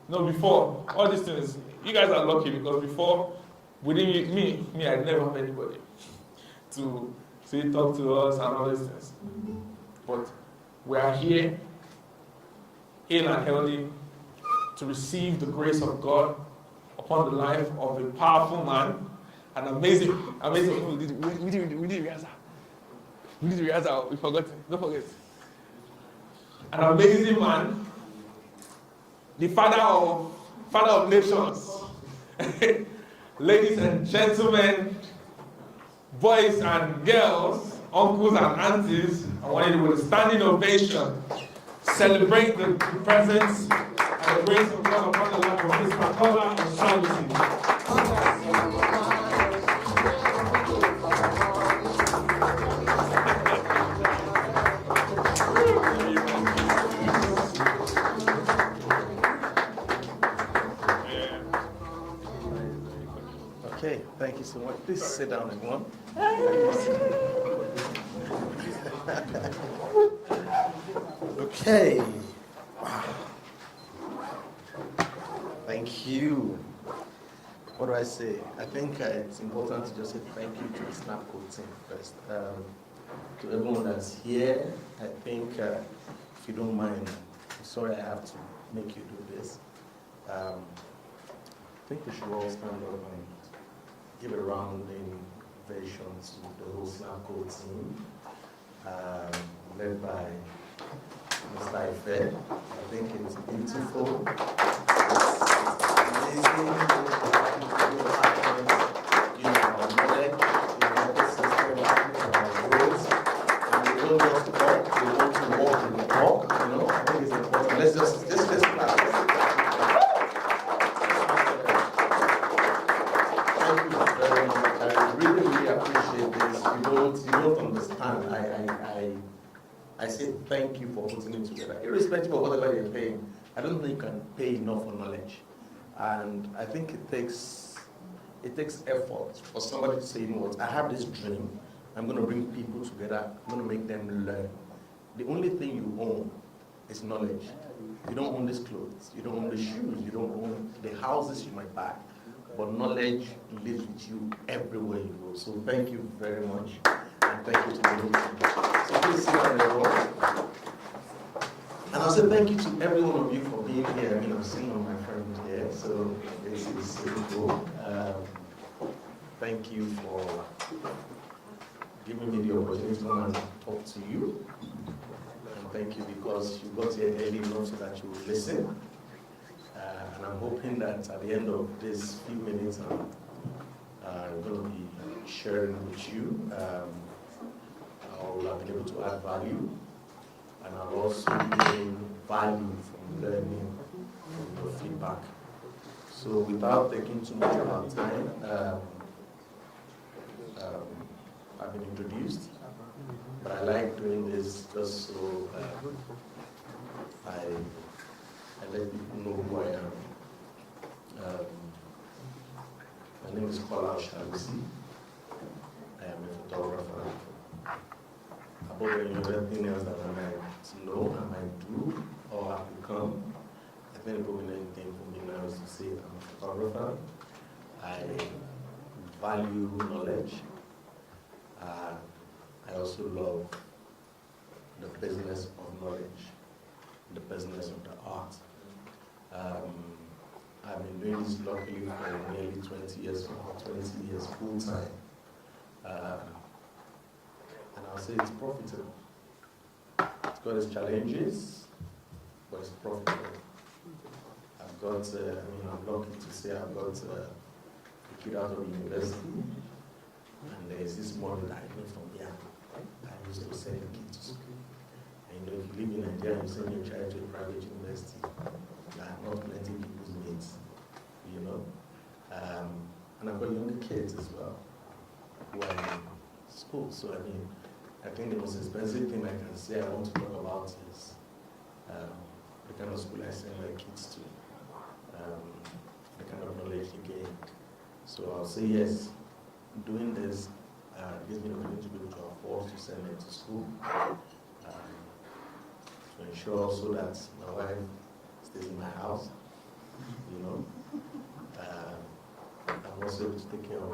No, before, all these things, you guys are lucky because before, within me, I never have anybody to say, talk to us and all these things. But we are here, hale and healthy, to receive the grace of God upon the life of a powerful man, an amazing, we did rehearsal. We did rehearsal, we forgot it, don't forget. An amazing man, the father of nations. Ladies and gentlemen, boys and girls, uncles and aunties, I want you with a standing ovation celebrate the presence and the grace of God upon the life of Mr. Kola Oshalusi. Okay, thank you so much. Please sit down, everyone. Okay. Wow. Thank you. What do I say? I think it's important to just say thank you to the Snappcode team first. To everyone that's here, I think, if you don't mind, I'm sorry I have to make you do this. I think we should all stand up and give a rounding ovation to the whole Snappcode team, led by Mr. Ife. I think it's beautiful. It's amazing. You know, our knowledge, the system, our words. And we don't just talk, we want to walk in the talk. You know, I think it's important. Let's just clap. Thank you very much. I really appreciate this. You don't understand. I say thank you for putting it together. Irrespective of whatever you're paying, I don't think you can pay enough for knowledge. And I think it takes effort for somebody to say, you know what, I have this dream. I'm going to bring people together. I'm going to make them learn. The only thing you own is knowledge. You don't own these clothes. You don't own the shoes. You don't own the houses you might buy. But knowledge lives with you everywhere you go. So thank you very much. And thank you to the whole team. So please sit down, everyone. And I'll say thank you to every one of you for being here. I mean, I'm seeing all my friends here, so this is so cool. Thank you for giving me the opportunity to come and talk to you. And thank you because you got here early enough so that you will listen. And I'm hoping that at the end of this few minutes, I'm going to be sharing with you. I will have been able to add value. And I'll also gain value from learning from your feedback. So without taking too much of our time, I've been introduced, but I like doing this just so I let people know who I am. My name is Kola Oshalusi. I am a photographer. About anything else that I might know, I might do, or have become. I think the prominent thing for me now is to say I'm a photographer. I value knowledge. I also love the business of knowledge, the business of the art. I've been doing this luckily for nearly 20 years full time. And I'll say it's profitable. It's got its challenges, but it's profitable. I've got, I'm lucky to say I've got a kid out of university, and there's this model that I know from here. I used to send a kid to school. And if you live in Nigeria and you send your child to a private university, there are not plenty of people's mates, you know. And I've got younger kids as well who are in school. So I think the most expensive thing I can say I want to talk about is the kind of school I send my kids to, the kind of knowledge they gain. So I'll say yes, doing this gives me the opportunity to be able to afford to send them to school, to ensure also that my wife stays in my house, you know. I'm also able to take care of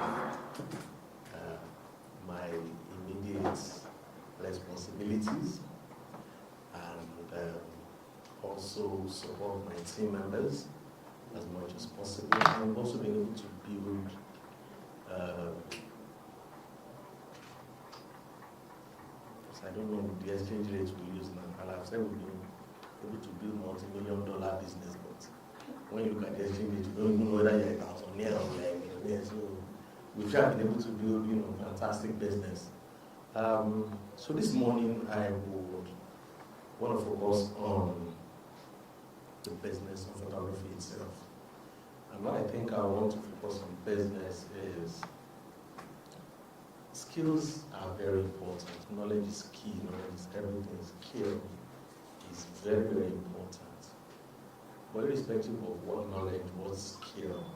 my immediate responsibilities and also support my team members as much as possible. I'm also being able to build I don't know the exchange rates we use now. I've said we've been able to build multi-million-dollar business, but when you look at the exchange rate, you don't even know whether you're a thousandaire or you're a millionaire. So we've just been able to build, fantastic business. So this morning I would want to focus on the business of photography itself. And what I think I want to focus on business is skills are very important. Knowledge is key. Knowledge is everything. Skill is very, very important. But irrespective of what knowledge, what skill,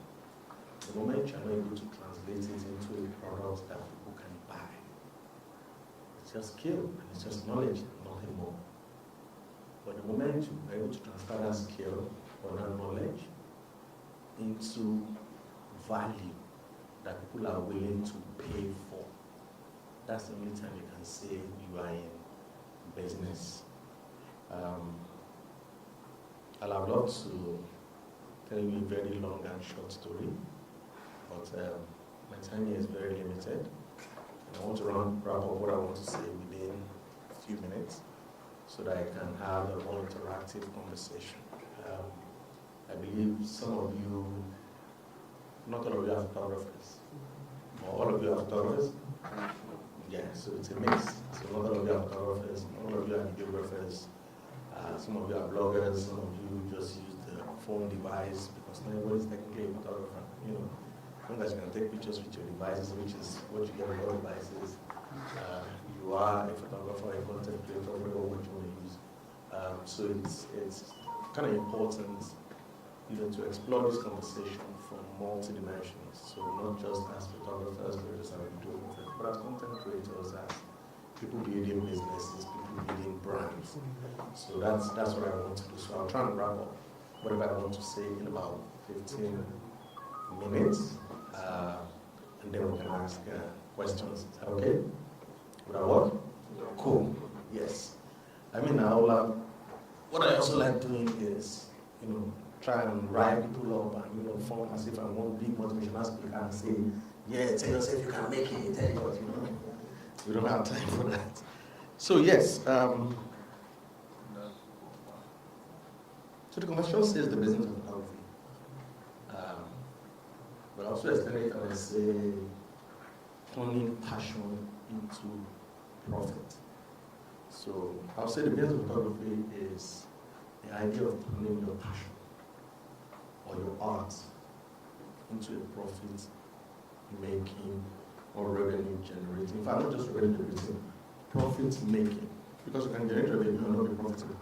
the moment you're not able to translate it into a product that people can buy, it's just skill and it's just knowledge, nothing more. But the moment you're able to transfer that skill or that knowledge into value that people are willing to pay for, that's the only time you can say you are in business. I'll have loved to tell you a very long and short story, but my time here is very limited. And I want to wrap up what I want to say within a few minutes so that I can have a more interactive conversation. I believe some of you, not all of you are photographers, or all of you are photographers. Yeah, so it's a mix. So not all of you are photographers, not all of you are videographers, some of you are bloggers, some of you just use the phone device because not everybody is technically a photographer. As long as you can take pictures with your devices, which is what you get with all devices, you are a photographer, a content creator, whatever what you want to use. So it's kind of important, to explore this conversation from multi-dimensions. So not just as photographers, not just as videographers, but as content creators, as people building businesses, people building brands. So that's what I want to do. So I'll try and wrap up whatever I want to say in about 15 minutes, and then we can ask questions. Is that okay? Would that work? Cool. Yes. What I also like doing is, try and rile people up and form as if I'm one big motivational speaker and say, yeah, tell yourself you can make it, tell you what, we don't have time for that. So yes, so the conversation says the business of photography. But also explain it and I say turning passion into profit. So I'll say the business of photography is the idea of turning your passion or your art into a profit-making or revenue-generating. In fact, not just revenue-generating, profit-making. Because you can generate revenue, you cannot be profitable.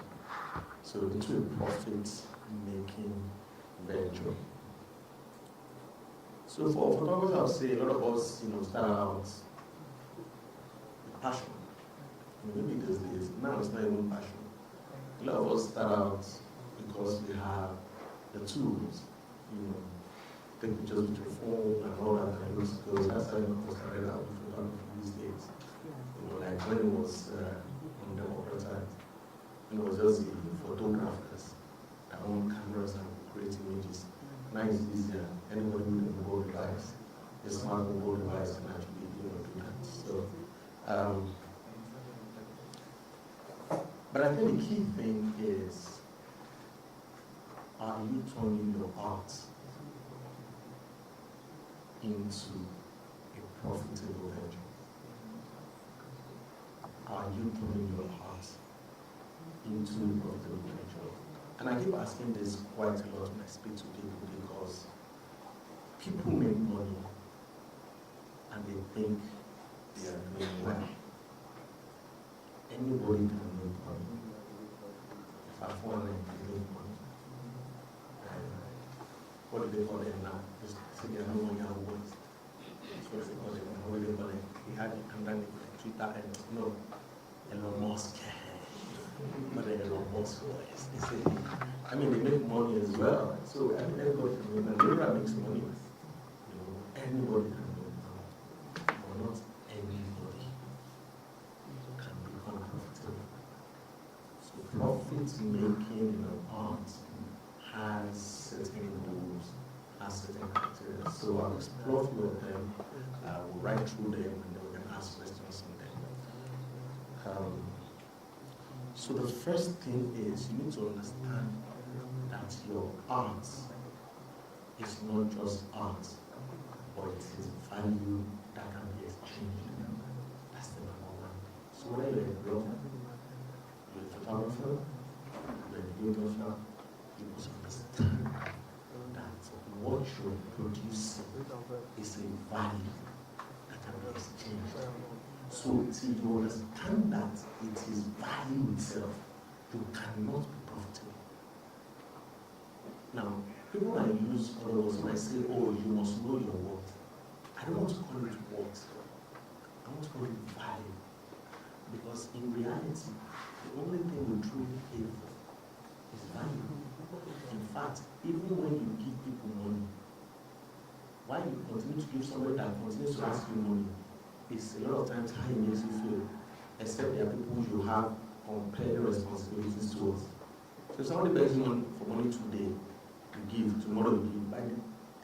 So into a profit-making venture. So for photographers, I'll say a lot of us, start out with passion. Maybe these days, now it's not even passion. A lot of us start out because we have the tools, take pictures with your phone and all that kind of skills. That's how you started out with photography these days. Like when it was on democratized, it was just the photographers that own cameras and create images. Now it's easier. Anybody with a mobile device, a smart mobile device can actually do that. So, but I think the key thing is, are you turning your art into a profitable venture? Are you turning your art into a profitable venture? And I keep asking this quite a lot when I speak to people because people make money and they think they are doing well. Anybody can make money. If I fall in, they make money. What do they call it now? Just say they are no longer words. That's what they call it. What do they call it? He had it and then Twitter and Elon Musk. But they're robust boys. They say, I mean, they make money as well. So, I mean, everybody can make money. Everybody makes money. You know, anybody can make money. But not anybody can become profitable. So, profit making in an art has certain rules, has certain criteria. So, I'll explore a few of them. We'll write through them and then we can ask questions on them. So the first thing is you need to understand that your art is not just art, but it is value that can be exchanged. That's the number one. So whether you're a blogger, you're a photographer, you're a videographer, you must understand that what you're producing is a value that can be exchanged. So till you understand that it is value itself, you cannot be profitable. Now, people might use other words, might say, oh, you must know your worth. I don't want to call it worth. I want to call it value. Because in reality, the only thing we truly pay for is value. In fact, even when you give people money, why you continue to give somebody that continues to ask you money, it's a lot of times how it makes you feel, except there are people you have compelling responsibilities towards. So if somebody begs you for money today, you give, tomorrow you give, by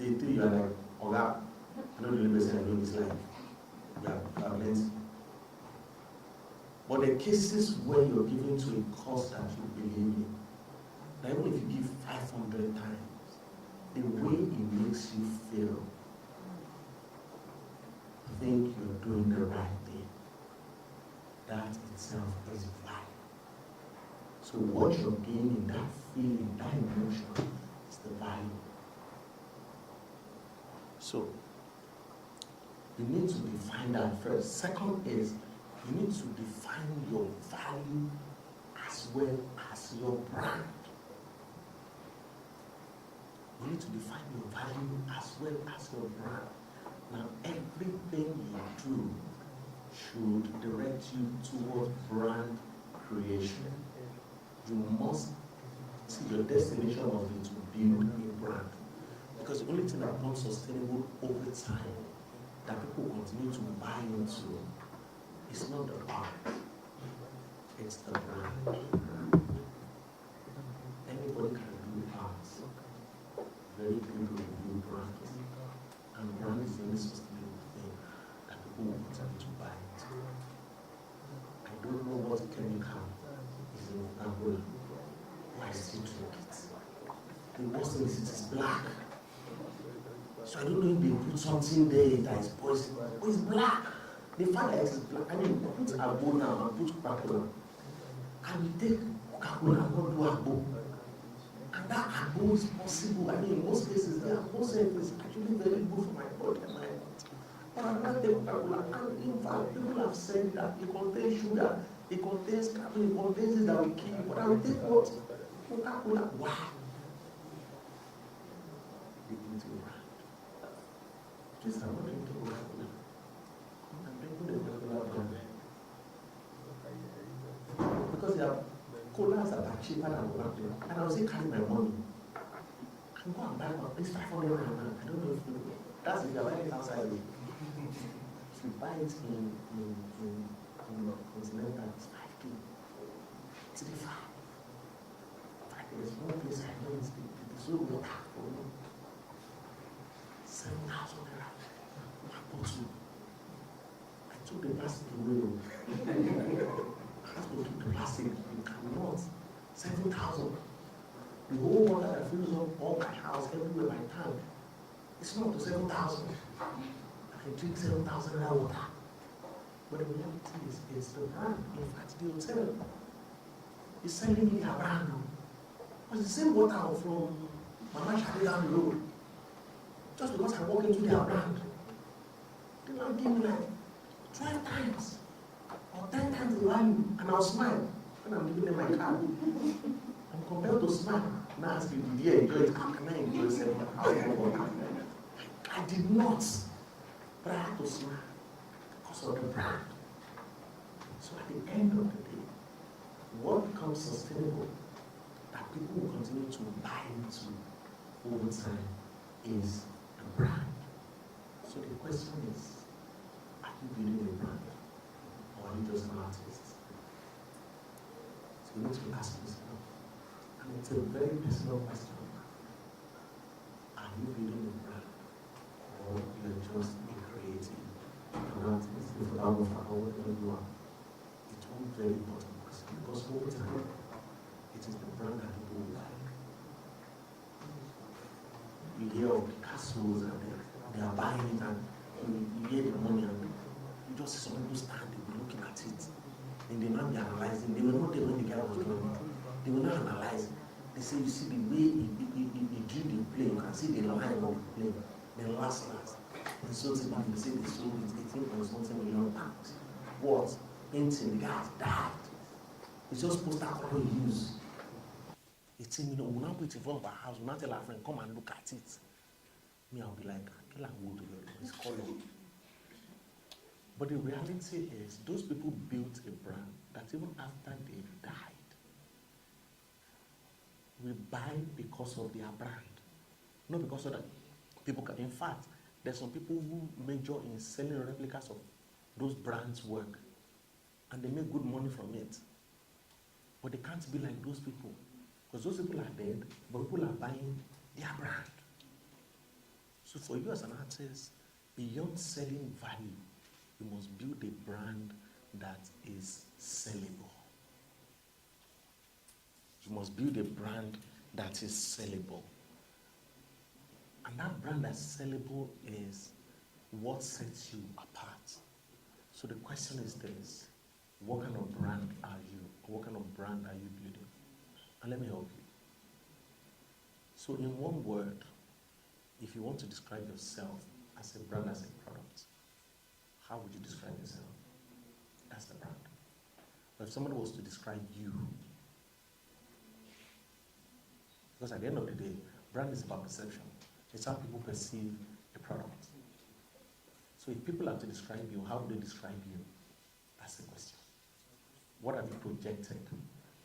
day 3 you are like, oh God, I know the only person I know in this life. You have plenty. But the cases where you're giving to a cause that you believe in, that even if you give 500 times, the way it makes you feel, think you're doing the right thing. That itself is value. So what you're gaining, that feeling, that emotion, is the value. So you need to define that first. Second is you need to define your value as well as your brand. You need to define your value as well as your brand. Now, everything you do should direct you towards brand creation. You must see your destination of it to build a brand. Because the only thing that becomes sustainable over time, that people continue to buy into, is not the art, it's the brand. Anybody can do art. Very few people do brand. And brand is the only sustainable thing that people will continue to buy into. I don't know what chemical is in Angola. Why still drink it? The worst thing is it is black. So I don't know if they put something there that is poison. Oh, it's black. They find that it is black. I mean, put Agbo now and put Coca-Cola. And we take Coca-Cola and not do Agbo. And that Agbo is possible. I mean, in most cases, the Agbo is actually very good for my body and my health. But I'm not taking Coca-Cola. And in fact, people have said that it contains sugar, it contains caffeine, it contains things that will kill you. But I will take what? Coca-Cola. Why? Just I'm not drinking Coca-Cola. I'm drinking the Coca-Cola brand. Because there are colas that are cheaper than Coca-Cola. And I was still carrying my money. I can go and buy one. It's 500 naira. I don't know if you know. That's if you're buying it outside. If you buy it in Continental, it's 5K. It's the 5. There's one place I know it's so water for me. 7,000 naira. I took the plastic away. I have to keep the plastic. You cannot. 7,000. The whole water that fills up all my house, everywhere my tank, it's not to 7,000. I can drink 7,000 naira water. But the reality is, it's the brand. In fact, the hotel is sending me a brand. It's the same water from Mama Shadi down the road. Just because I walk into their brand. They now give me like 12 times or 10 times the value, and I'll smile when I'm giving them my card. I'm compelled to smile. Now ask you, did you enjoy it? How can I enjoy 7,000? I did not. But I had to smile because of the brand. So at the end of the day, what becomes sustainable that people will continue to buy into over time is a brand. So the question is, are you building a brand or are you just an artist? So you need to ask yourself, and it's a very personal question. Are you building a brand or you're just a creative, an artist, a photographer, or whatever you are? It's one very important question because over time, it is the brand that people will like. You hear of Picasso's and they are buying it and you hear the money and you just see some people stand, they will be looking at it and they will not be analyzing. They were not there when the guy was doing it. They will not analyze. They say, you see the way he drew the play, you can see the line of the play, the last. And so they say they sold it 18.something million pounds. What? Painting, the guy has died. It's just poster color he used. 18 million, we'll now put it in front of our house, we'll now tell our friend, come and look at it. Me, I'll be like, kill and wood, it's color. But the reality is, those people built a brand that even after they died, we buy because of their brand, not because of that. People can, in fact, there's some people who major in selling replicas of those brands' work, and they make good money from it. But they can't be like those people, because those people are dead, but people are buying their brand. So for you as an artist, beyond selling value, you must build a brand that is sellable. You must build a brand that is sellable. And that brand that's sellable is what sets you apart. So the question is this: what kind of brand are you? What kind of brand are you building? And let me help you. So in one word, if you want to describe yourself as a brand, as a product, how would you describe yourself? That's the brand. But if somebody was to describe you, because at the end of the day, brand is about perception. It's how people perceive a product. So if people have to describe you, how do they describe you? That's the question. What have you projected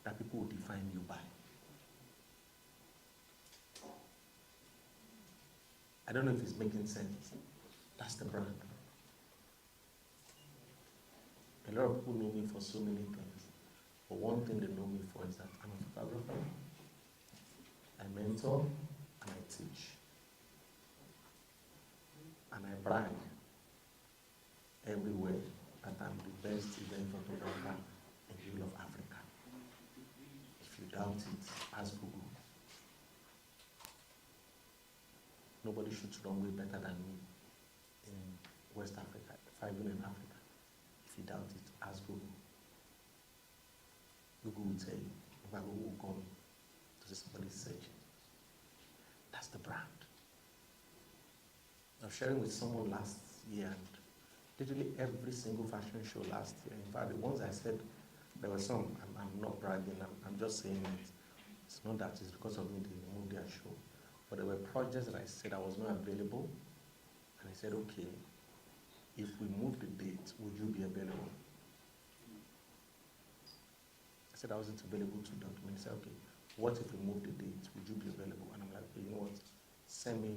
that people will define you by? I don't know if it's making sense. That's the brand. A lot of people know me for so many things. But one thing they know me for is that I'm a photographer, I mentor, and I teach. And I brag everywhere that I'm the best event photographer in the whole of Africa. If you doubt it, ask Google. Nobody shoots runway better than me in West Africa, even in Africa. If you doubt it, ask Google. Google will tell you. If I Google will call me to see somebody search. That's the brand. I was sharing with someone last year, and literally every single fashion show last year, in fact, the ones I said, there were some, I'm not bragging, I'm just saying it. It's not that it's because of me they moved their show. But there were projects that I said I was not available, and I said, okay, if we move the date, would you be available? I said I wasn't available to document. He said, okay, what if we move the date? Would you be available? And I'm like, okay, you know what? Send me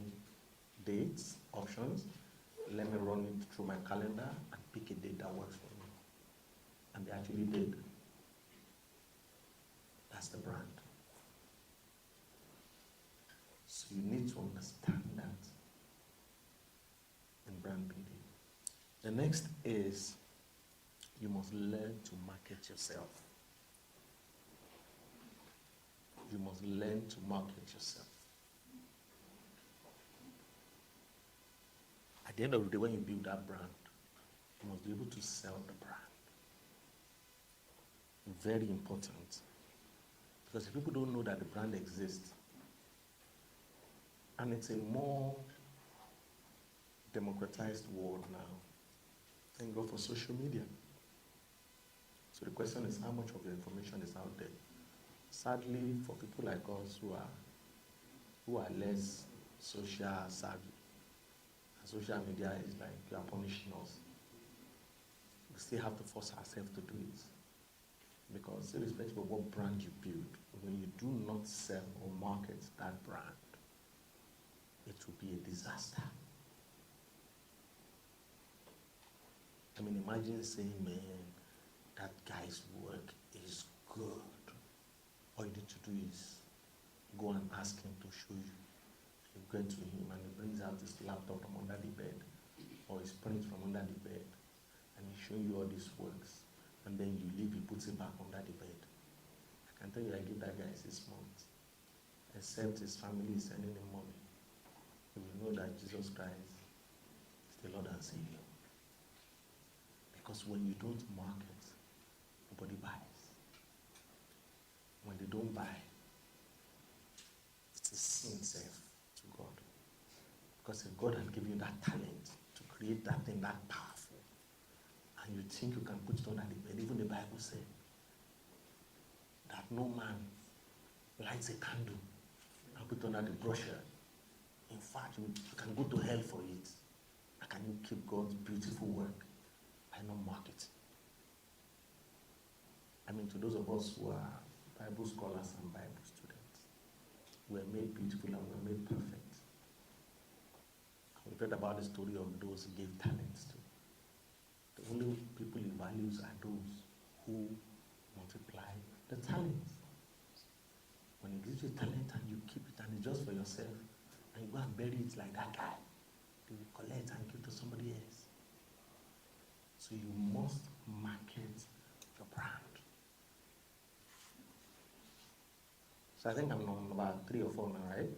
dates, options. Let me run it through my calendar and pick a date that works for me. And they actually did. That's the brand. So you need to understand that in brand building. The next is you must learn to market yourself. You must learn to market yourself. At the end of the day, when you build that brand, you must be able to sell the brand. Very important. Because if people don't know that the brand exists, and it's a more democratized world now, thank God for social media. So the question is, how much of your information is out there? Sadly, for people like us who are less social savvy, and social media is like you are punishing us. We still have to force ourselves to do it. Because irrespective of what brand you build, when you do not sell or market that brand, it will be a disaster. I mean, imagine saying, man, that guy's work is good. All you need to do is go and ask him to show you. You go to him and he brings out his laptop from under the bed, or his print from under the bed, and he's showing you all these works. And then you leave, he puts it back under the bed. I can tell you, I give that guy 6 months. Except his family is sending him money. He will know that Jesus Christ is the Lord and Savior. Because when you don't market, nobody buys. When they don't buy, it's a sin safe to God. Because if God had given you that talent to create that thing that powerful, and you think you can put it under the bed, even the Bible said that no man lights a candle and put it under the brochure. In fact, you can go to hell for it. How can you keep God's beautiful work by not marketing? I mean, to those of us who are Bible scholars and Bible students, we are made beautiful and we are made perfect. We've read about the story of those he gave talents to. The only people he values are those who multiply the talents. When he gives you talent and you keep it and it's just for yourself, and you go and bury it like that guy, you will collect and give to somebody else. So you must market your brand. So I think I'm on about 3 or 4 now, right?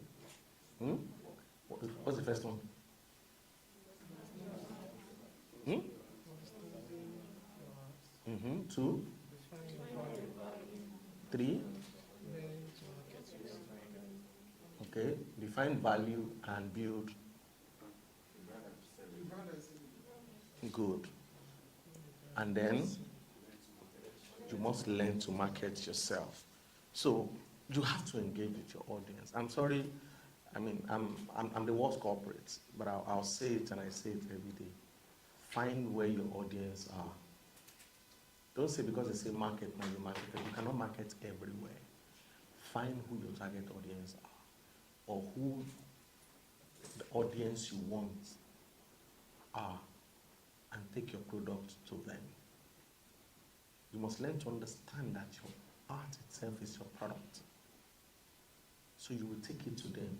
What's the first one? 2, 3. Okay, define value and build. Good. And then you must learn to market yourself. So you have to engage with your audience. I'm sorry, I mean, I'm the worst corporate, but I'll say it and I say it every day. Find where your audience are. Don't say because they say market, now you market. You cannot market everywhere. Find who your target audience are, or who the audience you want are, and take your product to them. You must learn to understand that your art itself is your product. So you will take it to them.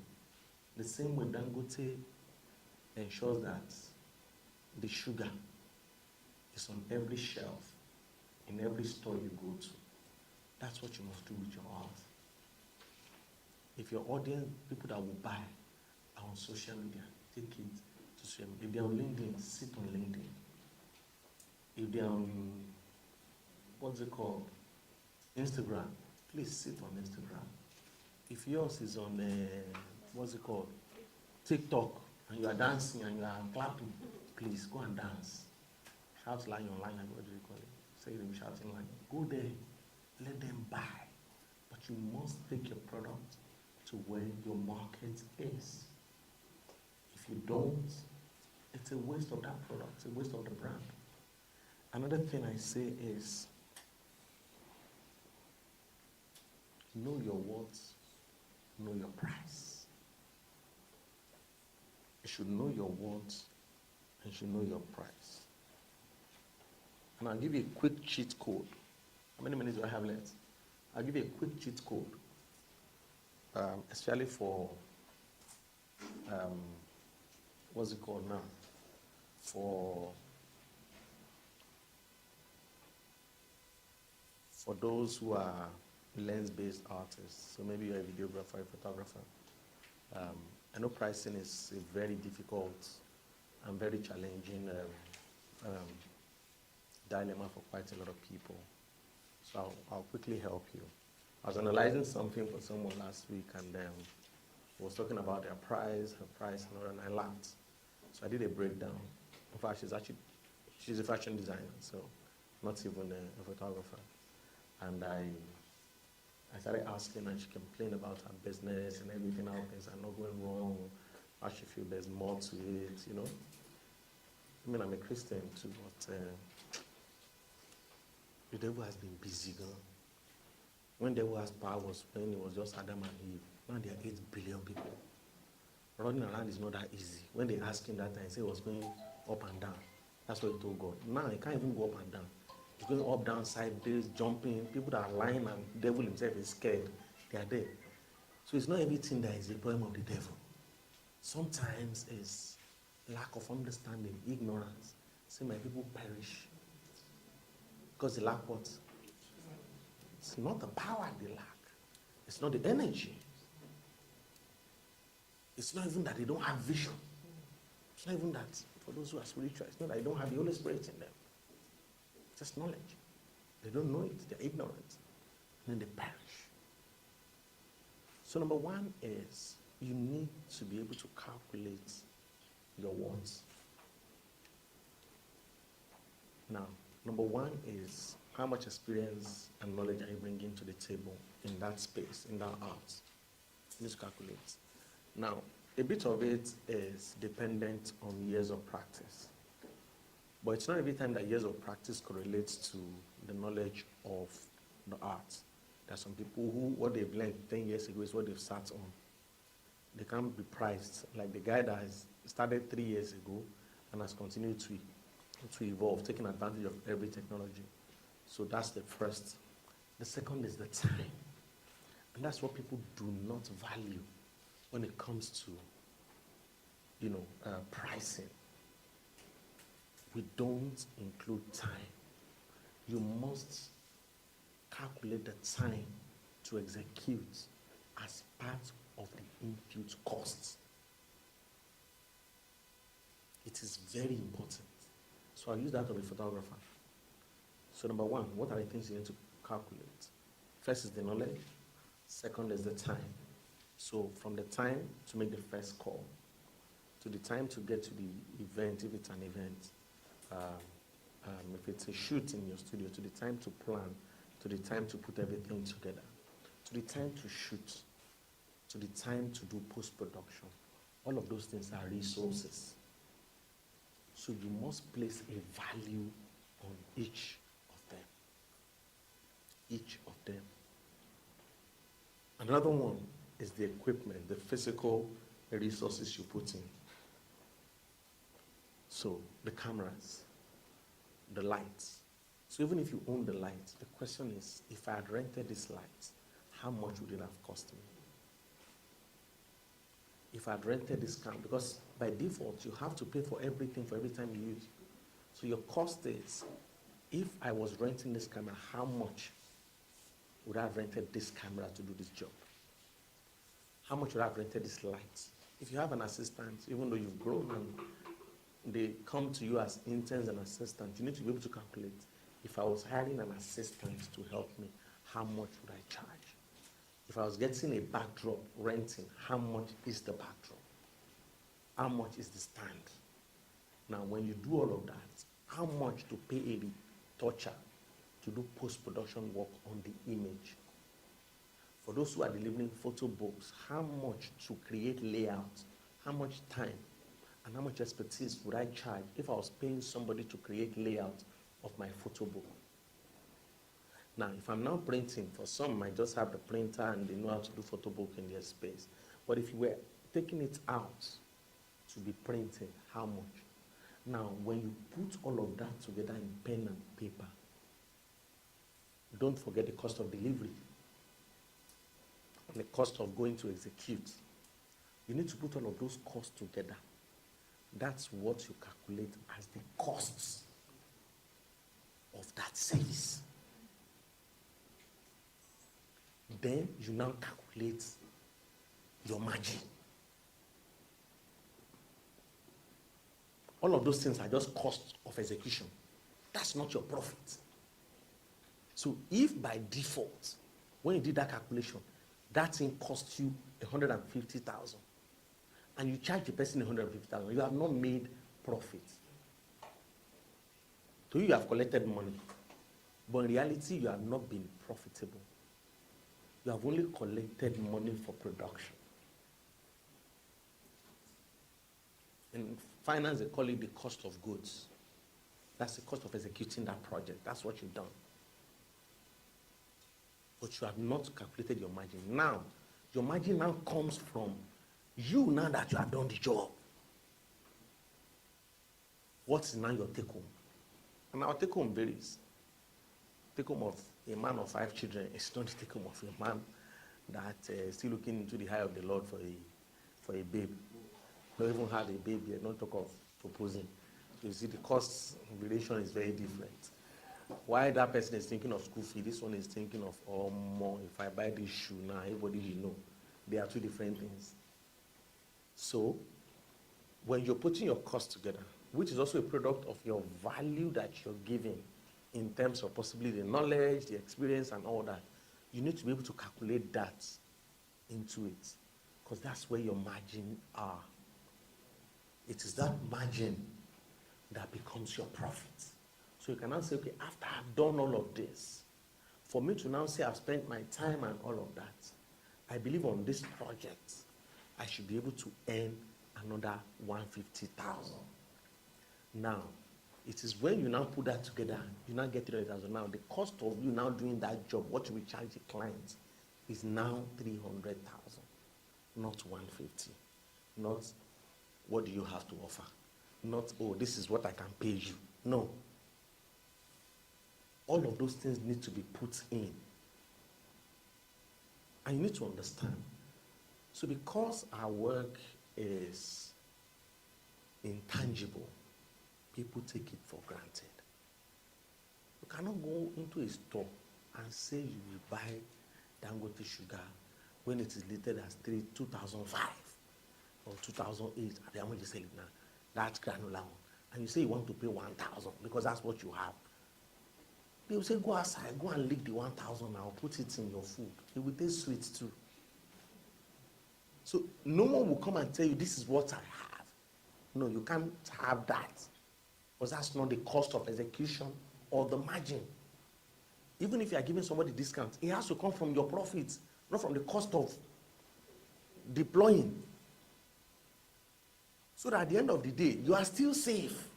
The same way Dangote ensures that the sugar is on every shelf in every store you go to. That's what you must do with your art. If your audience, people that will buy, are on social media, take it to social media. If they're on LinkedIn, sit on LinkedIn. If they're on, what's it called? Instagram, please sit on Instagram. If yours is on, what's it called? TikTok, and you are dancing and you are clapping, please go and dance. Shout line online, what do you call it? Say them shouting line. Go there, let them buy. But you must take your product to where your market is. If you don't, it's a waste of that product, it's a waste of the brand. Another thing I say is, know your worth, know your price. You should know your worth and you should know your price. And I'll give you a quick cheat code. How many minutes do I have left? I'll give you a quick cheat code, especially for, what's it called now? For those who are lens-based artists. So maybe you're a videographer, a photographer. I know pricing is a very difficult and very challenging dilemma for quite a lot of people. So I'll quickly help you. I was analyzing something for someone last week, and I was talking about their price, her price, and I laughed. So I did a breakdown. In fact, she's a fashion designer, so not even a photographer. And I started asking, and she complained about her business and everything, how things are not going wrong, how she feels there's more to it, you know. I mean, I'm a Christian too, but The devil has been busy, girl. When the devil has power was when it was just Adam and Eve. Now there are 8 billion people. Running around is not that easy. When they asked him that time, he said he was going up and down. That's what he told God. Now he can't even go up and down. He's going up, down, sideways, jumping. People that are lying and the devil himself is scared. They are there. So it's not everything that is the problem of the devil. Sometimes it's lack of understanding, ignorance. See, my people perish. Because they lack what? It's not the power they lack. It's not the energy. It's not even that they don't have vision. It's not even that, for those who are spiritual, it's not that they don't have the Holy Spirit in them. It's just knowledge. They don't know it. They're ignorant. And then they perish. So number one is you need to be able to calculate your wants. Now, number one is how much experience and knowledge are you bringing to the table in that space, in that art. You need to calculate. Now, a bit of it is dependent on years of practice. But it's not every time that years of practice correlates to the knowledge of the art. There are some people who, what they've learned 10 years ago is what they've sat on. They can't be priced. Like the guy that has started 3 years ago and has continued to evolve, taking advantage of every technology. So that's the first. The second is the time. And that's what people do not value when it comes to, pricing. We don't include time. You must calculate the time to execute as part of the input costs. It is very important. So I'll use that of a photographer. So number one, what are the things you need to calculate? First is the knowledge. Second is the time. So from the time to make the first call, to the time to get to the event, if it's an event, if it's a shoot in your studio, to the time to plan, to the time to put everything together, to the time to shoot, to the time to do post-production. All of those things are resources. So you must place a value on each of them. Each of them. Another one is the equipment, the physical resources you put in. So the cameras, the lights. So even if you own the lights, the question is, if I had rented these lights, how much would it have cost me? If I had rented this camera, because by default, you have to pay for everything for every time you use. So your cost is, if I was renting this camera, how much would I have rented this camera to do this job? How much would I have rented this light? If you have an assistant, even though you've grown and they come to you as interns and assistants, you need to be able to calculate, if I was hiring an assistant to help me, how much would I charge? If I was getting a backdrop, renting, how much is the backdrop? How much is the stand? Now, when you do all of that, how much to pay a retoucher to do post-production work on the image? For those who are delivering photo books, how much to create layout? How much time and how much expertise would I charge if I was paying somebody to create layout of my photo book? Now, if I'm now printing, for some might just have the printer and they know how to do photo book in their space. But if you were taking it out to be printed, how much? Now, when you put all of that together in pen and paper, don't forget the cost of delivery and the cost of going to execute. You need to put all of those costs together. That's what you calculate as the costs of that service. Then you now calculate your margin. All of those things are just costs of execution. That's not your profit. So if by default, when you did that calculation, that thing cost you 150,000, and you charge the person 150,000, you have not made profit. So you have collected money, but in reality, you have not been profitable. You have only collected money for production. In finance, they call it the cost of goods. That's the cost of executing that project. That's what you've done. but you have not calculated your margin. Now, your margin now comes from you now that you have done the job. What is now your take home? And our take home varies. Take home of a man of 5 children is not the take home of a man that is still looking into the eye of the Lord for a babe. Not even had a baby yet, not talk of proposing. You see, the cost relation is very different. Why that person is thinking of school fee, this one is thinking of, oh, more, if I buy this shoe now, everybody will know. They are 2 different things. So, when you're putting your cost together, which is also a product of your value that you're giving in terms of possibly the knowledge, the experience, and all that, you need to be able to calculate that into it, because that's where your margin are. It is that margin that becomes your profit. So you can now say, okay, after I've done all of this, for me to now say I've spent my time and all of that, I believe on this project, I should be able to earn another 150,000. Now, it is when you now put that together, you now get 300,000. Now, the cost of you now doing that job, what you will charge the client, is now 300,000, not 150. Not what do you have to offer. Not, oh, this is what I can pay you. No. All of those things need to be put in. And you need to understand. So because our work is intangible, people take it for granted. You cannot go into a store and say you will buy Dangote sugar when it is listed as 2005 or 2008. At the moment you sell it now, that's granular one. And you say you want to pay 1,000 because that's what you have. They will say, go outside, go and lick the 1,000 now, put it in your food. It will taste sweet too. So no one will come and tell you, this is what I have. No, you can't have that. Because that's not the cost of execution or the margin. Even if you are giving somebody discount, it has to come from your profits, not from the cost of deploying. So that at the end of the day, you are still safe.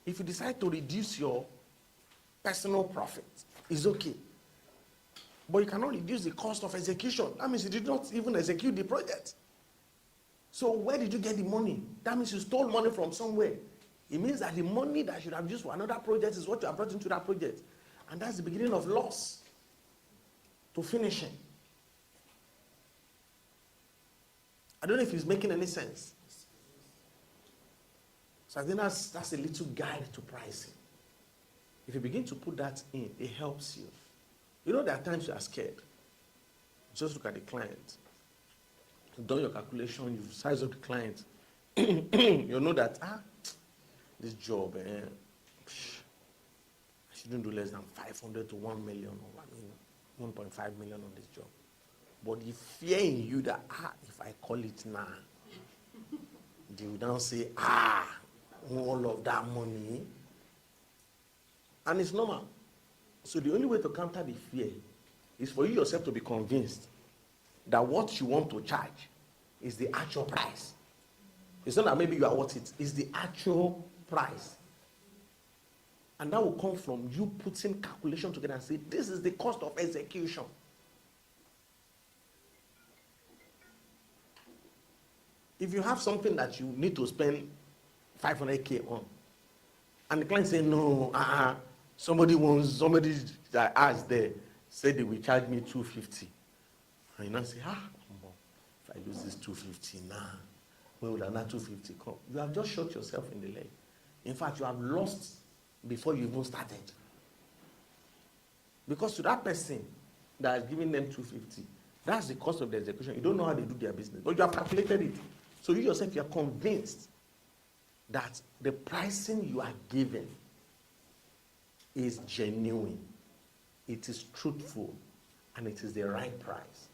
If you decide to reduce your personal profit, it's okay. But you cannot reduce the cost of execution. That means you did not even execute the project. So where did you get the money? That means you stole money from somewhere. It means that the money that should have used for another project is what you have brought into that project. And that's the beginning of loss to finishing. I don't know if it's making any sense. So I think that's a little guide to pricing. If you begin to put that in, it helps you. You know, there are times you are scared. Just look at the client. You've done your calculation, you've sized up the client. You know that, this job, I shouldn't do less than 500 to 1 million, or 1.5 million on this job. But the fear in you that, if I call it now, they will now say, all of that money. And it's normal. So the only way to counter the fear is for you yourself to be convinced that what you want to charge is the actual price. It's not that maybe you are worth it. It's the actual price. And that will come from you putting calculation together and say, this is the cost of execution. If you have something that you need to spend 500K on, and the client say, no, somebody that asked there said they will charge me 250. And you now say, if I use this 250 now, where will another 250 come? You have just shot yourself in the leg. In fact, you have lost before you even started. Because to that person that is giving them 250, that's the cost of the execution. You don't know how they do their business, but you have calculated it. So you yourself, you are convinced that the pricing you are giving is genuine, it is truthful, and it is the right price.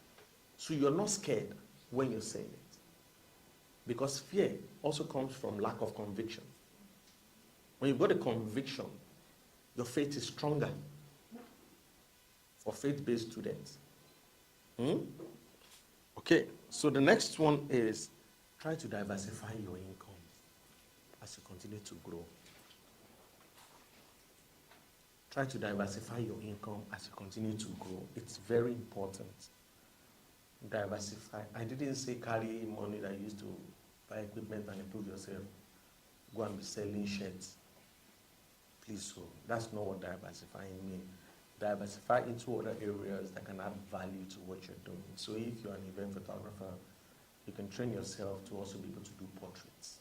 So you're not scared when you're saying it. Because fear also comes from lack of conviction. When you've got a conviction, your faith is stronger. For faith-based students. Okay, so the next one is try to diversify your income as you continue to grow. Try to diversify your income as you continue to grow. It's very important. Diversify. I didn't say carry money that you used to buy equipment and improve yourself. Go and be selling shirts. Please, so that's not what diversifying means. Diversify into other areas that can add value to what you're doing. So if you're an event photographer, you can train yourself to also be able to do portraits.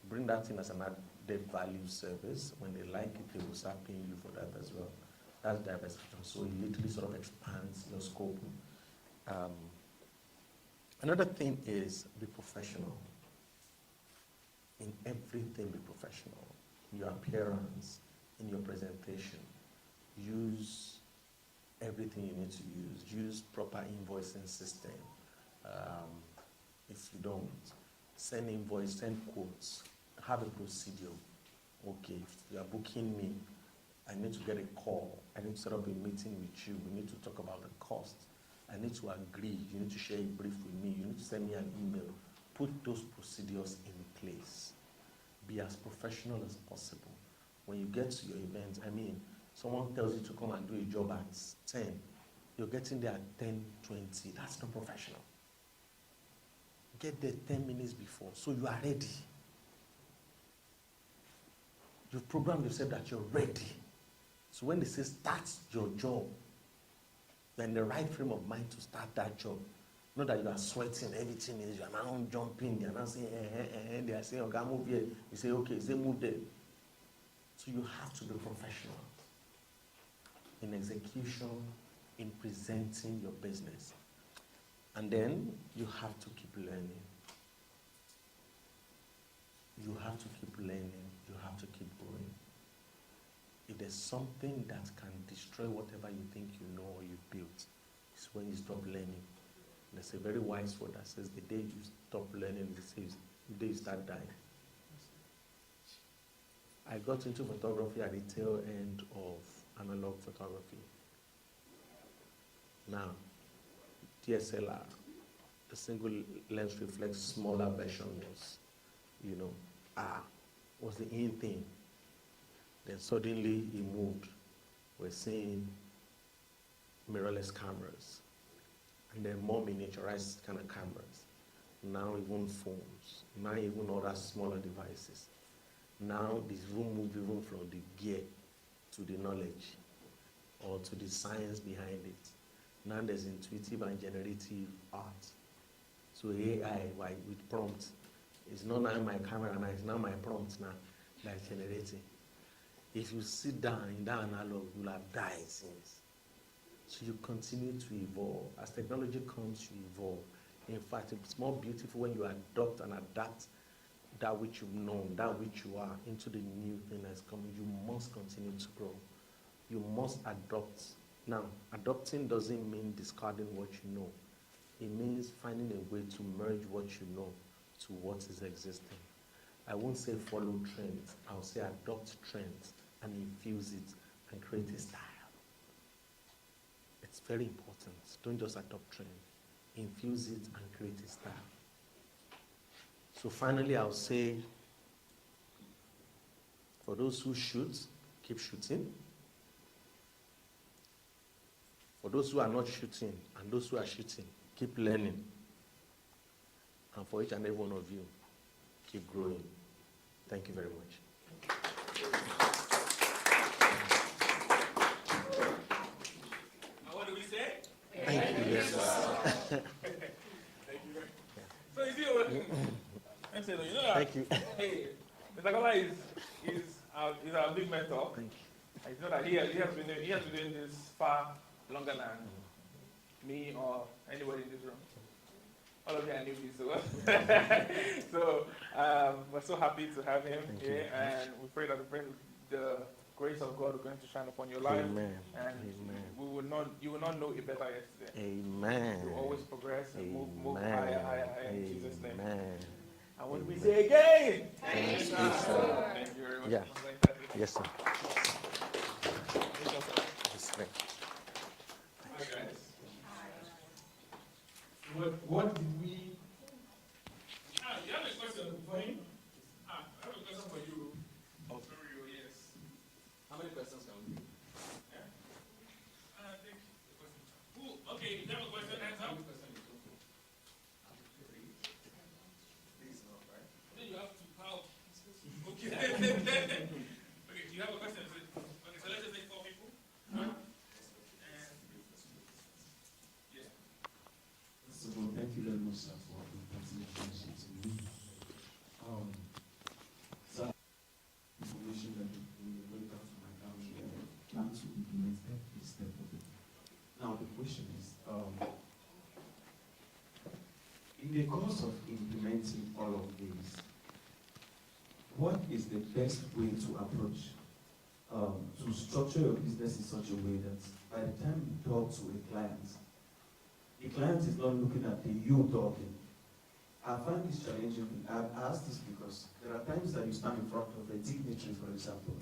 Bring that in as an added value service. When they like it, they will start paying you for that as well. That's diversification. So it literally sort of expands your scope. Another thing is be professional. In everything, be professional. Your appearance, in your presentation. Use everything you need to use. Use proper invoicing system. If you don't, send invoice, send quotes. Have a procedure. Okay, if you are booking me, I need to get a call. I need to set up a meeting with you. We need to talk about the cost. I need to agree. You need to share a brief with me. You need to send me an email. Put those procedures in place. Be as professional as possible. When you get to your event, someone tells you to come and do a job at 10. You're getting there at 10:20. That's not professional. Get there 10 minutes before, so you are ready. You've programmed yourself that you're ready. So when they say start your job, you're in the right frame of mind to start that job. Not that you are sweating, everything is, you're now jumping, you're now saying, they are saying, okay, move here. You say, okay, say move there. So you have to be professional in execution, in presenting your business. And then you have to keep learning. You have to keep learning. You have to keep growing. If there's something that can destroy whatever you think you know or you built, it's when you stop learning. There's a very wise word that says the day you stop learning, the day you start dying. I got into photography at the tail end of analog photography. Now, DSLR, the single lens reflex smaller version was, was the in thing. Then suddenly it moved. We're seeing mirrorless cameras, and then more miniaturized kind of cameras. Now even phones, now even other smaller devices. Now this room moved even from the gear to the knowledge or to the science behind it. Now there's intuitive and generative art. So AI with prompt. It's not now my camera now, it's now my prompt now that's generating. If you sit down in that analog, you'll have died since. So you continue to evolve. As technology comes, you evolve. In fact, it's more beautiful when you adopt and adapt that which you've known, that which you are, into the new thing that's coming. You must continue to grow. You must adopt. Now, adopting doesn't mean discarding what you know. It means finding a way to merge what you know to what is existing. I won't say follow trends. I'll say adopt trends and infuse it and create a style. It's very important. Don't just adopt trend. Infuse it and create a style. So finally, I'll say, for those who shoot, keep shooting. For those who are not shooting and those who are shooting, keep learning. And for each and every one of you, keep growing. Thank you very much. What do we say? Thank you. Yes. Thank you. So you see, I'm saying, Thank you. Hey, Mr. Kola is our big mentor. Thank you. I know that he has been doing this far longer than me or anybody in this room. All of you are newbies, so we're so happy to have him here, and we pray that the grace of God is going to shine upon your life. Amen. And Amen. you will not know it better yesterday. Amen. You always progress and move Amen. higher in Jesus' name. Amen. And when we say again, Thank you, sir. Thank you very much. Yeah. Yes, sir. Yes, sir. Hi, guys. What did we? You have a question for him? I have a question for you. Oh, sorry, yes. How many questions can we do? you have a question? Okay, so let's just take 4 people. One. And yeah. So, thank you very much, sir, for the presentation to me. Sir, information that we welcome to my country and plan to implement every step of it. Now, the question is, in the course of implementing all of these, what is the best way to approach, to structure your business in such a way that by the time you talk to a client, the client is not looking at the you talking. I find this challenging. I ask this because there are times that you stand in front of a dignitary, for example,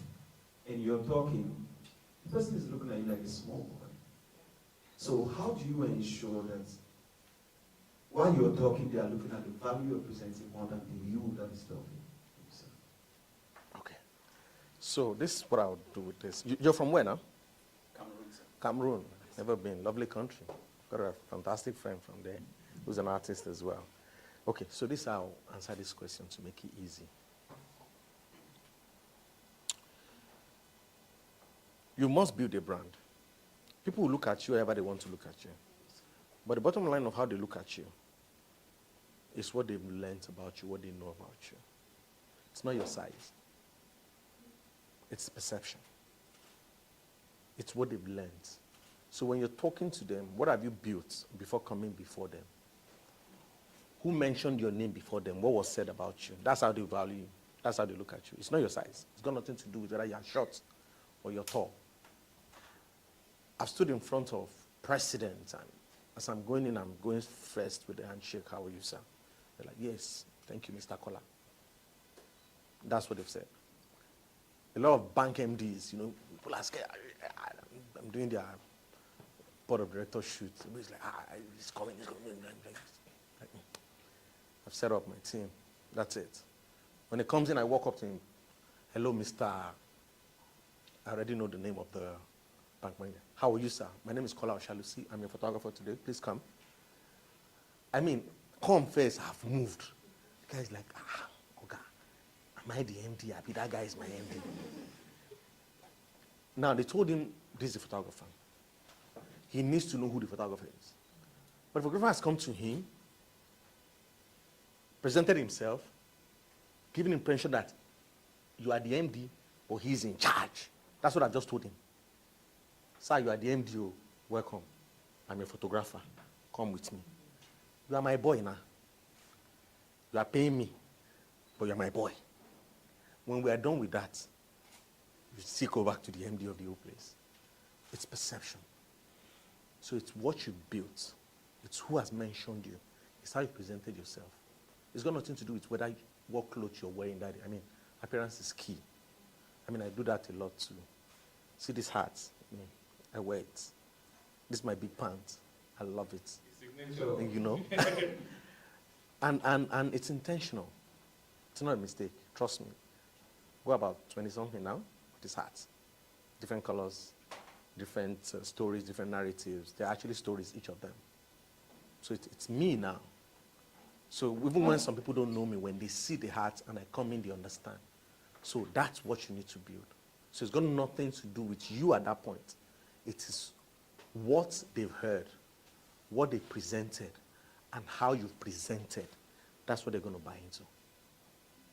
and you're talking, the person is looking at you like a small boy. So how do you ensure that while you're talking, they are looking at the value you're presenting more than the you that is talking? Okay. So this is what I would do with this. You're from where now? Cameroon, sir. Cameroon. Never been. Lovely country. Got a fantastic friend from there who's an artist as well. Okay, so this I'll answer this question to make it easy. You must build a brand. People will look at you however they want to look at you. But the bottom line of how they look at you is what they've learned about you, what they know about you. It's not your size. It's perception. It's what they've learned. So when you're talking to them, what have you built before coming before them? Who mentioned your name before them? What was said about you? That's how they value you. That's how they look at you. It's not your size. It's got nothing to do with whether you're short or you're tall. I've stood in front of presidents, and as I'm going in, I'm going first with the handshake. How are you, sir? They're like, yes, thank you, Mr. Kola. That's what they've said. A lot of bank MDs, people are scared. I'm doing their board of directors shoot. Everybody's like, he's coming. I've set up my team. That's it. When it comes in, I walk up to him. Hello, Mr. I already know the name of the bank manager. How are you, sir? My name is Kola Oshalusi. I'm your photographer today. Please come. I mean, come first. I've moved. The guy's like, okay. Am I the MD? I mean, that guy is my MD. Now, they told him this is the photographer. He needs to know who the photographer is. But the photographer has come to him, presented himself, giving the impression that you are the MD, but he's in charge. That's what I just told him. Sir, you are the MD. Oh, welcome. I'm a photographer. Come with me. You are my boy now. You are paying me, but you're my boy. When we are done with that, you still go back to the MD of the whole place. It's perception. So it's what you built. It's who has mentioned you. It's how you presented yourself. It's got nothing to do with what clothes you're wearing that day. I mean, appearance is key. I mean, I do that a lot too. See this hat? I wear it. This is my big pants. I love it. And, and it's intentional. It's not a mistake. Trust me. Go about 20-something now with this hat. Different colors, different stories, different narratives. They're actually stories, each of them. So it's me now. So even when some people don't know me, when they see the hat and I come in, they understand. So that's what you need to build. So it's got nothing to do with you at that point. It is what they've heard, what they presented, and how you've presented. That's what they're going to buy into.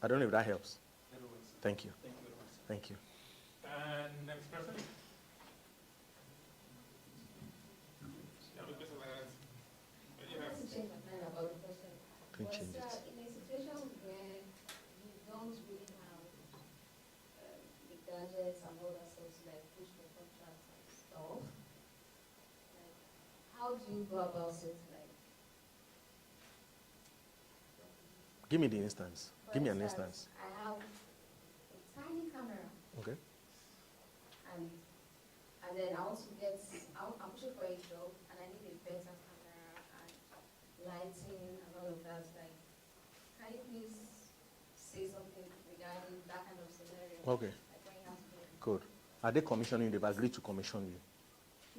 I don't know if that helps. Thank you. Thank you very much. Thank you. And next person. Yeah, because of that. To change my mind about the question. Don't change it. In a situation where you don't really have the gadgets and all that stuff to like push for contracts and stuff, like how do you go about it? Like, Give me the instance. for Give me an instance, instance. I have a tiny camera, Okay. and then I want to get, I'm pushing for a job, and I need a better camera and lighting and all of that. Like, can you please say something regarding that kind of scenario? Okay. Like when you have to. Good. Are they commissioning you? They've agreed to commission you.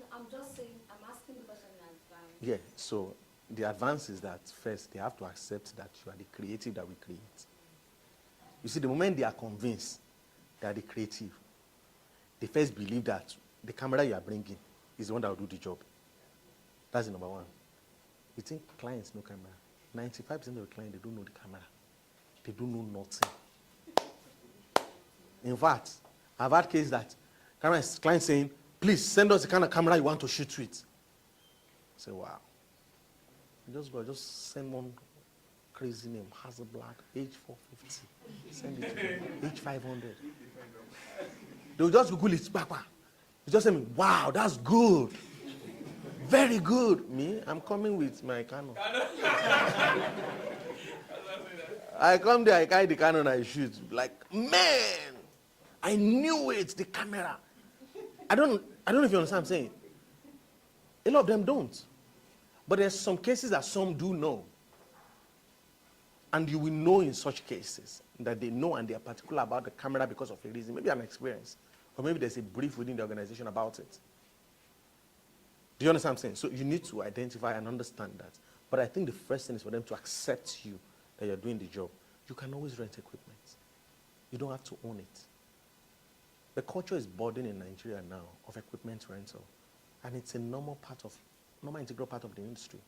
No, I'm just saying, I'm asking the question in advance. Yeah. So the advance is that first they have to accept that you are the creative that we create. You see, the moment they are convinced they are the creative, they first believe that the camera you are bringing is the one that will do the job. That's the number one. You think clients know camera? 95% of the clients, they don't know the camera. They don't know nothing. In fact, I've had cases that clients saying, please send us the kind of camera you want to shoot with. I say, wow. Just send one crazy name, Hasselblad, H450. Send it to them, H500. They'll just Google it, Papa. You just say, me, wow, that's good. Very good. Me, I'm coming with my Canon. I come there, I carry the Canon, I shoot. Like, man, I knew it, the camera. I don't know if you understand what I'm saying. A lot of them don't. But there's some cases that some do know. And you will know in such cases that they know and they are particular about the camera because of a reason, maybe an experience, or maybe there's a brief within the organization about it. Do you understand what I'm saying? So you need to identify and understand that. But I think the first thing is for them to accept you, that you're doing the job. You can always rent equipment. You don't have to own it. The culture is budding in Nigeria now of equipment rental. And it's a normal integral part of the industry.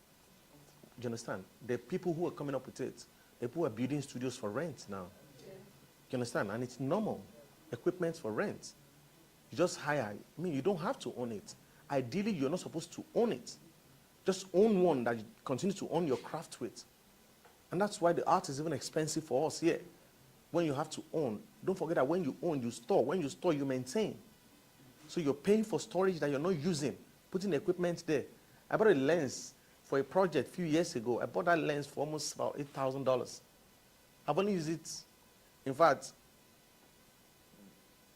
Do you understand? There are people who are coming up with it. There are people who are building studios for rent now. Do you understand? And it's normal. Equipment for rent. You just hire. I mean, you don't have to own it. Ideally, you're not supposed to own it. Just own one that you continue to own your craft with. And that's why the art is even expensive for us here. When you have to own, don't forget that when you own, you store. When you store, you maintain. So you're paying for storage that you're not using, putting the equipment there. I bought a lens for a project a few years ago. I bought that lens for almost about $8,000. I've only used it. In fact,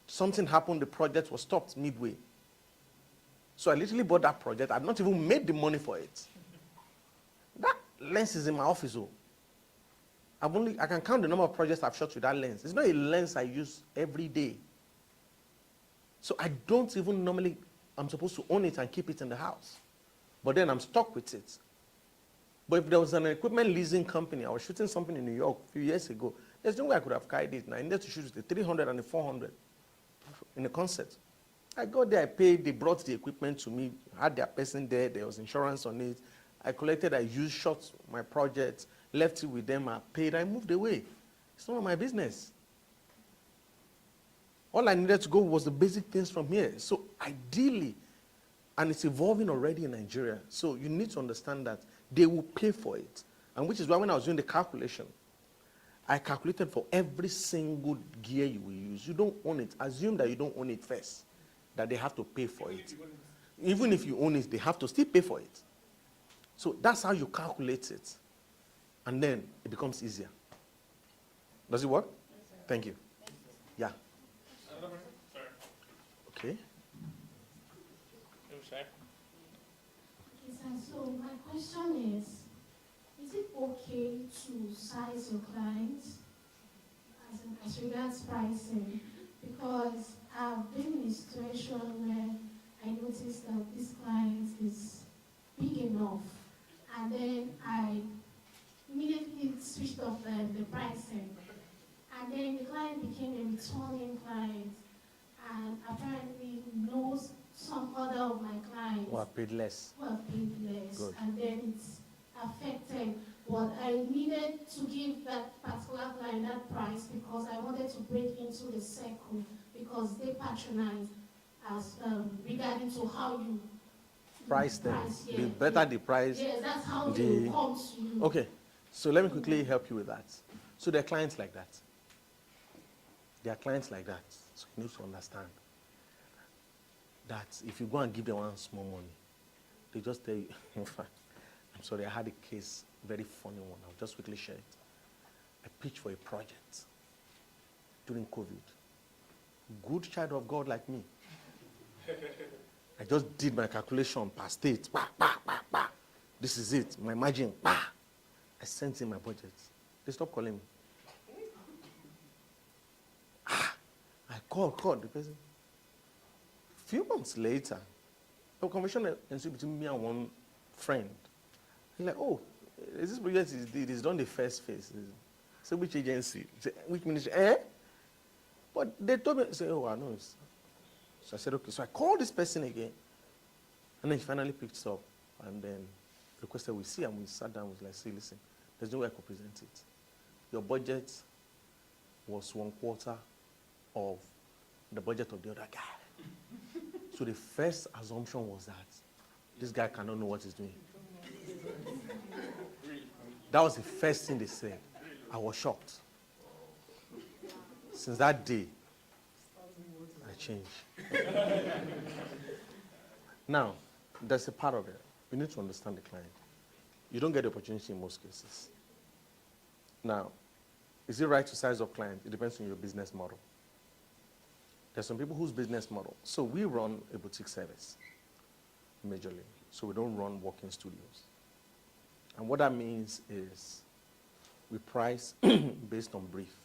something happened, the project was stopped midway. So I literally bought that project. I've not even made the money for it. That lens is in my office. I can count the number of projects I've shot with that lens. It's not a lens I use every day. So I don't even normally, I'm supposed to own it and keep it in the house. But then I'm stuck with it. But if there was an equipment leasing company, I was shooting something in New York a few years ago, there's no way I could have carried it. Now I needed to shoot the 300 and the 400 in a concert. I got there, I paid, they brought the equipment to me, had their person there was insurance on it. I collected, I used, shot my project, left it with them, I paid, I moved away. It's none of my business. All I needed to go was the basic things from here. So ideally, and it's evolving already in Nigeria, so you need to understand that they will pay for it. And which is why when I was doing the calculation, I calculated for every single gear you will use. You don't own it. Assume that you don't own it first, that they have to pay for it. Even if you own it, they have to still pay for it. So that's how you calculate it. And then it becomes easier. Does it work? Yes, sir. Thank you. Yeah. Okay. Okay, sir, so my question is it okay to size your clients as regards pricing? Because I've been in a situation where I noticed that this client is big enough, and then I immediately switched off the pricing. And then the client became a returning client, and apparently knows some other of my clients Who are paid less. who have paid less. Good. And then it's affected. But I needed to give that particular client that price because I wanted to break into the circle because they patronize as regarding to how you Price them. yeah. The better the price. Yes, that's how the- they come to you. Okay, so let me quickly help you with that. So there are clients like that. There are clients like that. So you need to understand that if you go and give them one small money, they just tell you, in fact, I'm sorry, I had a case, very funny one. I'll just quickly share it. I pitched for a project during COVID. Good child of God like me. I just did my calculation per state. Bah, bah, bah, bah. This is it, my margin. Bah. I sent in my budget. They stopped calling me. I called the person. A few months later, a conversation ensued between me and one friend. He's like, oh, is this project is done the first phase? So which agency? Which ministry? But they told me, say, oh, I know. So I said, okay. So I called this person again. And then he finally picked it up and then requested we see, and we sat down. Was like, see, listen, there's no way I could present it. Your budget was 1/4 of the budget of the other guy. So the first assumption was that this guy cannot know what he's doing. That was the first thing they said. I was shocked. Since that day, I changed. Now, there's a part of it. You need to understand the client. You don't get the opportunity in most cases. Now, is it right to size up client? It depends on your business model. There's some people whose business model. So we run a boutique service, majorly. So we don't run walk-in studios. And what that means is we price based on brief.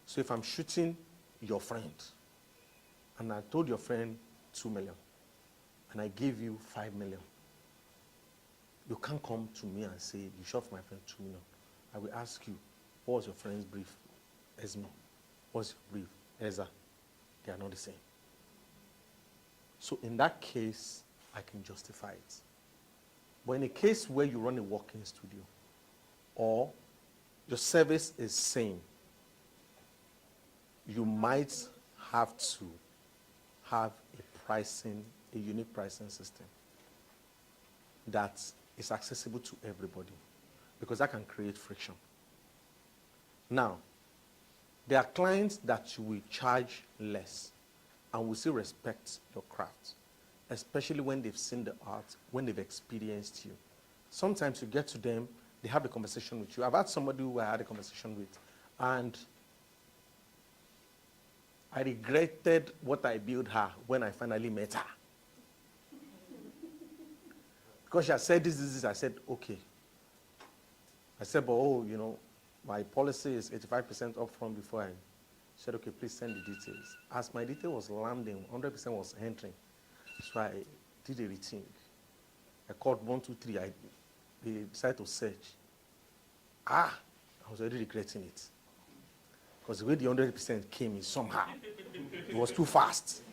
So if I'm shooting your friend, and I told your friend 2 million, and I give you 5 million, you can't come to me and say, you shot for my friend 2 million. I will ask you, what was your friend's brief? Esme. What's your brief? Eza. They are not the same. So in that case, I can justify it. But in a case where you run a walk-in studio, or your service is same, you might have to have a unique pricing system that is accessible to everybody, because that can create friction. Now, there are clients that you will charge less and will still respect your craft, especially when they've seen the art, when they've experienced you. Sometimes you get to them, they have a conversation with you. I've had somebody who I had a conversation with, and I regretted what I built her when I finally met her. Because she had said this. I said, okay. I said, but my policy is 85% upfront before I said, okay, please send the details. As my detail was landing, 100% was entering. So I did a rethink. I called 123. They decided to search. I was already regretting it. Because the way the 100% came in somehow, it was too fast.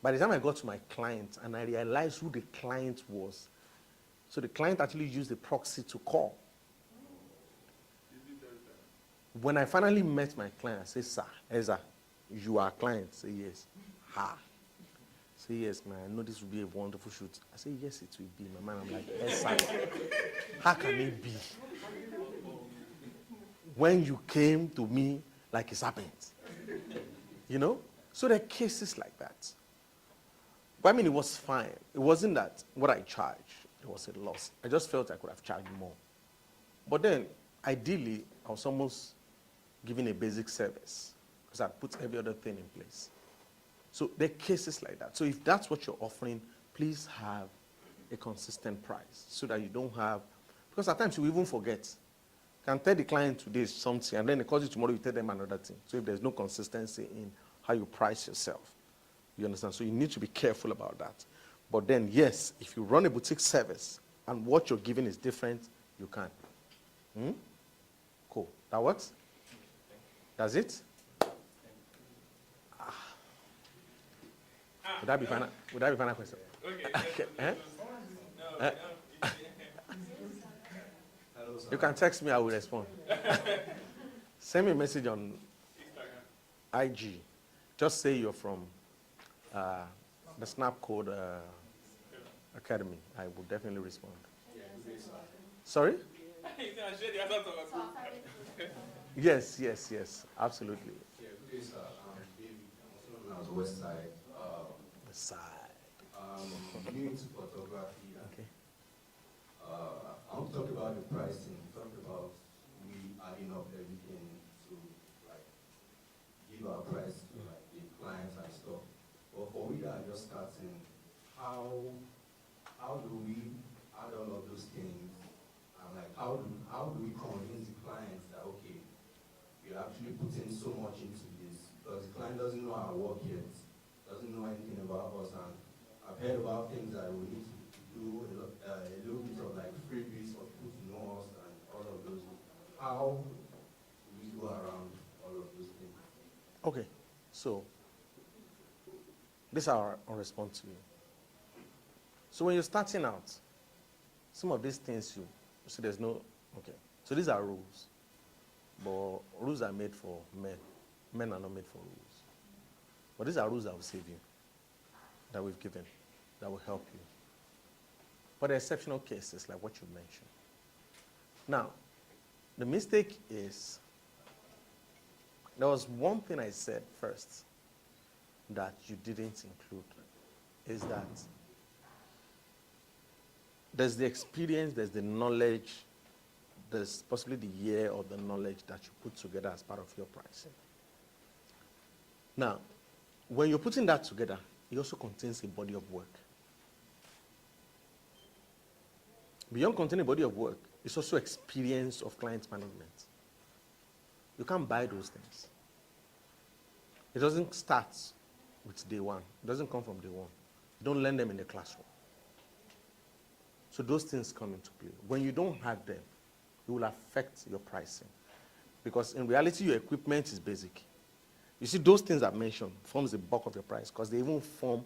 By the time I got to my client and I realized who the client was, so the client actually used the proxy to call. When I finally met my client, I said, sir, Eza, you are a client? Say, yes. Ha. Say, yes, man, I know this will be a wonderful shoot. I say, yes, it will be. My man, I'm like, yes, sir. How can it be? When you came to me like a serpent. So there are cases like that. But I mean, it was fine. It wasn't that what I charged, it was a loss. I just felt I could have charged more. But then, ideally, I was almost giving a basic service because I put every other thing in place. So there are cases like that. So if that's what you're offering, please have a consistent price so that you don't have, because at times you even forget. You can tell the client today something, and then they call you tomorrow, you tell them another thing. So if there's no consistency in how you price yourself, you understand? So you need to be careful about that. But then, yes, if you run a boutique service and what you're giving is different, you can. Cool. That works? That's it? Would that be final? Would that be final question? Okay. You can text me, I will respond. Send me a message on IG. Just say you're from the Snappcode Academy. I will definitely respond. Sorry? Yes, absolutely. Yeah, good day, sir. David. I'm also known as West Side. The side. New into photography. Okay. I want to talk about the pricing. Talk about we adding up everything to give our price to the clients and stuff. But for we that are just starting, how do we add all of those things? And how do we convince the clients that okay, we're actually putting so much into this because the client doesn't know our work yet, doesn't know anything about us, and I've heard about things that we need to do a little bit of freebies for people to know us and all of those. How do we go around all of those things? Okay. So, this is our response to you. So when you're starting out, some of these things you see there's no, okay. So these are rules. But rules are made for men. Men are not made for rules. But these are rules that will save you, that we've given, that will help you. But there are exceptional cases like what you mentioned. Now, the mistake is, there was one thing I said first that you didn't include, is that there's the experience, there's the knowledge, there's possibly the year or the knowledge that you put together as part of your pricing. Now, when you're putting that together, it also contains a body of work. Beyond containing a body of work, it's also experience of client management. You can't buy those things. It doesn't start with day one. It doesn't come from day one. You don't learn them in the classroom. So those things come into play. When you don't have them, it will affect your pricing. Because in reality, your equipment is basic. You see, those things I've mentioned forms the bulk of your price because they even form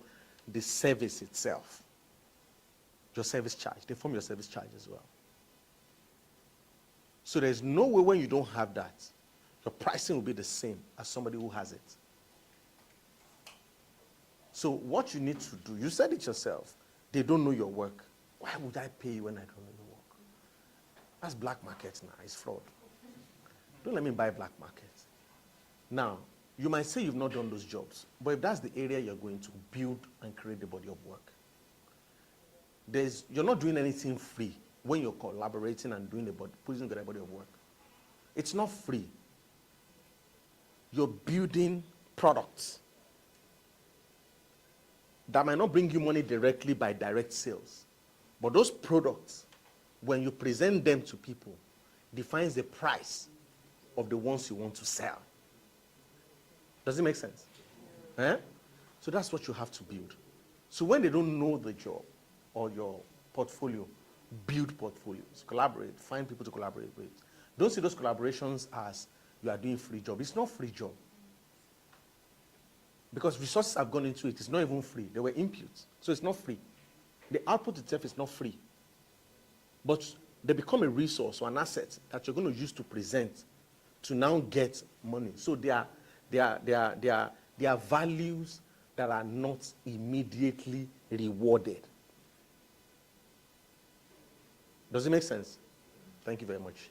the service itself. Your service charge. They form your service charge as well. So there's no way when you don't have that, your pricing will be the same as somebody who has it. So what you need to do, you said it yourself, they don't know your work. Why would I pay you when I don't know your work? That's black market now. It's fraud. Don't let me buy black market. Now, you might say you've not done those jobs, but if that's the area you're going to build and create the body of work, you're not doing anything free when you're collaborating and putting together a body of work. It's not free. You're building products that might not bring you money directly by direct sales. But those products, when you present them to people, defines the price of the ones you want to sell. Does it make sense? Eh? So that's what you have to build. So when they don't know the job or your portfolio, build portfolios, collaborate, find people to collaborate with. Don't see those collaborations as you are doing free job. It's not free job. Because resources have gone into it. It's not even free. They were inputs. So it's not free. The output itself is not free. But they become a resource or an asset that you're going to use to present to now get money. So they are values that are not immediately rewarded. Does it make sense? Thank you very much.